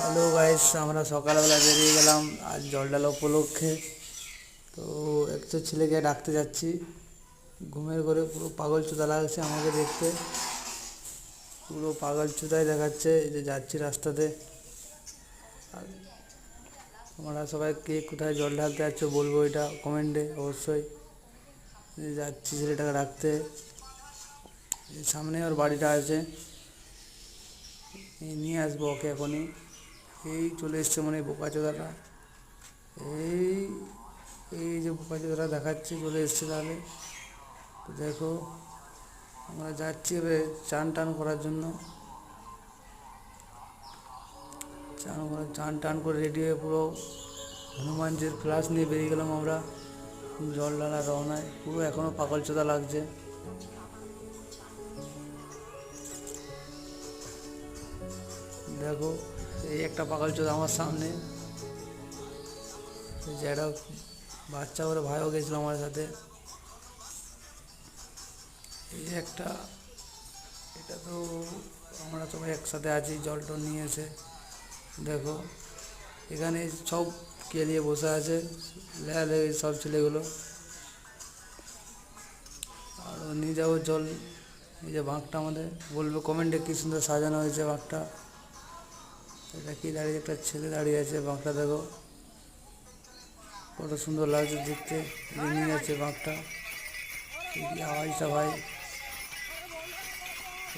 Hello guys, আমরা সকালবেলা বেরিয়ে গেলাম আজ জল ঢালা উপলক্ষে। তো একটা ছেলেকে ডাকতে যাচ্ছি। ঘুমের ঘরে পুরো পাগল চোদা লাগছে আমাকে দেখতে, পুরো পাগল চোদাই দেখাচ্ছে। এই যে যাচ্ছি রাস্তাতে। আর তোমরা সবাই কে কোথায় জল ঢালতে যাচ্ছ বলবো এটা কমেন্টে অবশ্যই। যাচ্ছি ছেলেটাকে ডাকতে, সামনে ওর বাড়িটা আছে, নিয়ে আসবো ওকে এখনই। এই চলে এসছে মনে হয় বোকাচোদাটা। এই এই যে বোকাচোদাটা দেখাচ্ছে চলে এসছে তাহলে। তো দেখো, আমরা যাচ্ছি এবার চান টান করার জন্য। চান টান করে রেডি হয়ে পুরো হনুমানজির ফ্লাস নিয়ে বেরিয়ে গেলাম আমরা জল ঢালা রওনায়। পুরো এখনও পাগল চোদা লাগছে। দেখো, এই একটা পাগল চোদা আমার সামনে, যে একটা বাচ্চা করে ভাইও গেছিলো আমার সাথে। এই একটা, এটা তো আমরা সবাই একসাথে আছি জল টল নিয়ে এসে। দেখো, এখানে সব কেলিয়ে বসে আছে লেগে সব ছেলেগুলো। আর নিয়ে যাবো জল। এই যে বাঁকটা আমাদের বলবে কমেন্টে কী সুন্দর সাজানো হয়েছে বাঁকটা। এটা কি দাঁড়িয়ে, একটা ছেলে দাঁড়িয়ে আছে, বাঁকটা দেখো কত সুন্দর লাগছে দেখতে। নিয়ে যাচ্ছে বাঁকটা। কি আওয়াজটা ভাই,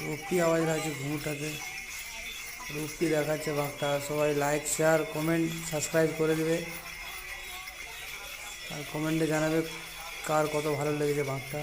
রুপি আওয়াজ লাগছে ঘুমটাতে, রুপি দেখাচ্ছে বাঁকটা। সবাই লাইক শেয়ার কমেন্ট সাবস্ক্রাইব করে দেবে, আর কমেন্টে জানাবে কার কত ভালো লেগেছে বাঁকটা।